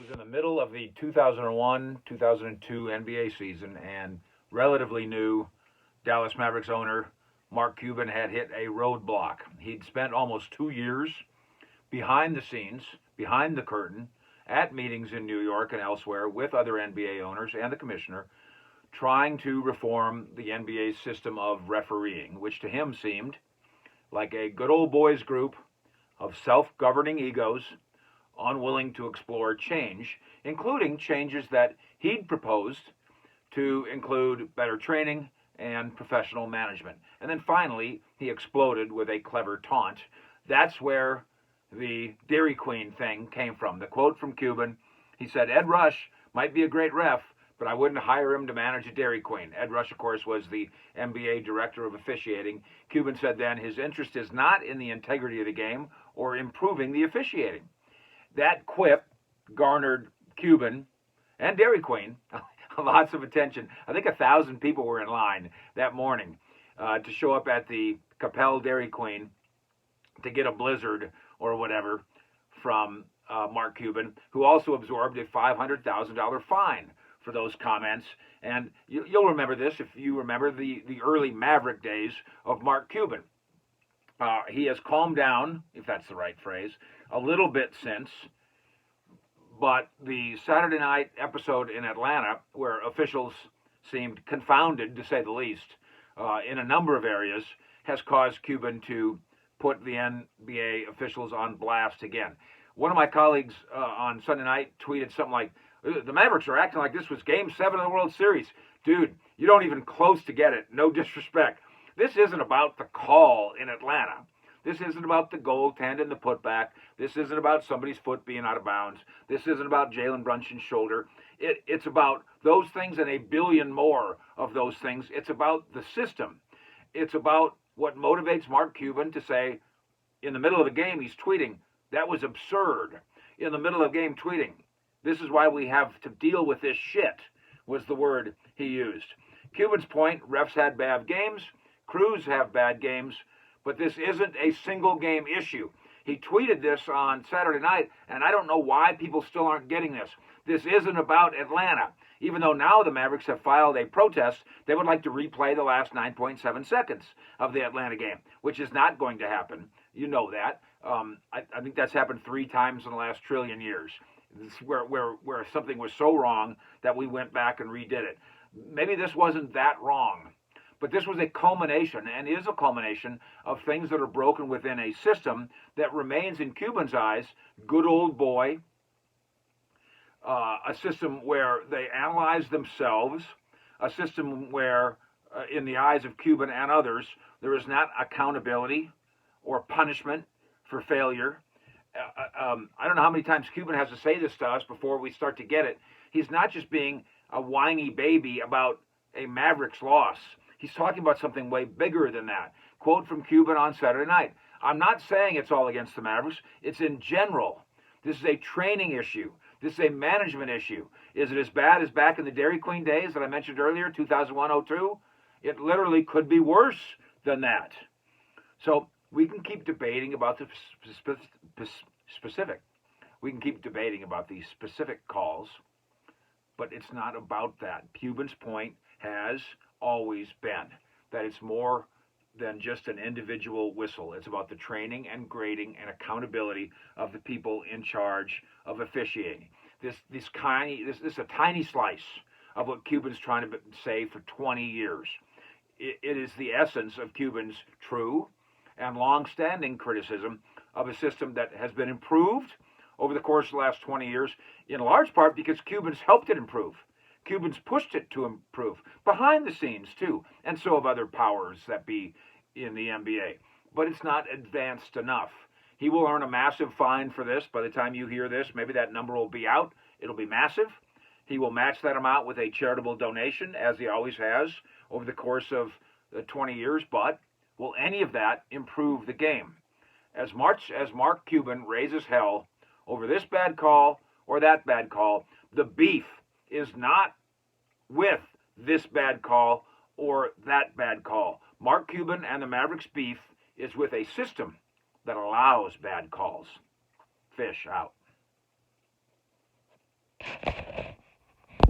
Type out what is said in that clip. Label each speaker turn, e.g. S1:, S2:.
S1: was in the middle of the 2001-2002 NBA season, and relatively new Dallas Mavericks owner Mark Cuban had hit a roadblock. He'd spent almost 2 years behind the scenes, behind the curtain, at meetings in New York and elsewhere with other NBA owners and the commissioner, trying to reform the NBA's system of refereeing, which to him seemed like a good old boys group of self-governing egos unwilling to explore change, including changes that he'd proposed to include better training and professional management. And then finally, he exploded with a clever taunt. That's where the Dairy Queen thing came from. The quote from Cuban, he said, Ed Rush might be a great ref, but I wouldn't hire him to manage a Dairy Queen. Ed Rush, of course, was the NBA director of officiating. Cuban said then his interest is not in the integrity of the game or improving the officiating. That quip garnered Cuban and Dairy Queen lots of attention. I think 1,000 people were in line that morning to show up at the Capel Dairy Queen to get a blizzard or whatever from Mark Cuban, who also absorbed a $500,000 fine for those comments. And you'll remember this if you remember the early Maverick days of Mark Cuban. He has calmed down, if that's the right phrase, a little bit since, but the Saturday night episode in Atlanta, where officials seemed confounded, to say the least, in a number of areas, has caused Cuban to put the NBA officials on blast again. One of my colleagues on Sunday night tweeted something like, the Mavericks are acting like this was Game 7 of the World Series. Dude, you don't even close to get it. No disrespect. This isn't about the call in Atlanta. This isn't about the goaltend and the putback. This isn't about somebody's foot being out of bounds. This isn't about Jalen Brunson's shoulder. It's about those things and a billion more of those things. It's about the system. It's about what motivates Mark Cuban to say, in the middle of the game, he's tweeting, that was absurd. In the middle of the game, tweeting, this is why we have to deal with this shit, was the word he used. Cuban's point, refs had bad games, crews have bad games, but this isn't a single game issue. He tweeted this on Saturday night, and I don't know why people still aren't getting this. This isn't about Atlanta. Even though now the Mavericks have filed a protest, they would like to replay the last 9.7 seconds of the Atlanta game, which is not going to happen. You know that. I think that's happened 3 times in the last trillion years, where something was so wrong that we went back and redid it. Maybe this wasn't that wrong, but this was a culmination, and is a culmination, of things that are broken within a system that remains, in Cuban's eyes, good old boy, a system where they analyze themselves, a system where, in the eyes of Cuban and others, there is not accountability or punishment for failure. I don't know how many times Cuban has to say this to us before we start to get it. He's not just being a whiny baby about a Mavericks loss. He's talking about something way bigger than that. Quote from Cuban on Saturday night. I'm not saying it's all against the Mavericks. It's in general. This is a training issue. This is a management issue. Is it as bad as back in the Dairy Queen days that I mentioned earlier, 2001-02? It literally could be worse than that. So we can keep debating about the specific. We can keep debating about these specific calls, but it's not about that. Cuban's point has always been that it's more than just an individual whistle. It's about the training and grading and accountability of the people in charge of officiating. This is a tiny slice of what Cuban's trying to say for 20 years. It is the essence of Cuban's true and long-standing criticism of a system that has been improved over the course of the last 20 years, in large part because Cubans helped it improve. Cubans pushed it to improve, behind the scenes too, and so have other powers that be in the NBA. But it's not advanced enough. He will earn a massive fine for this. By the time you hear this, maybe that number will be out. It'll be massive. He will match that amount with a charitable donation, as he always has over the course of 20 years. But will any of that improve the game? As much as Mark Cuban raises hell over this bad call or that bad call, the beef is not with this bad call or that bad call. Mark Cuban and the Mavericks beef is with a system that allows bad calls. Fish out.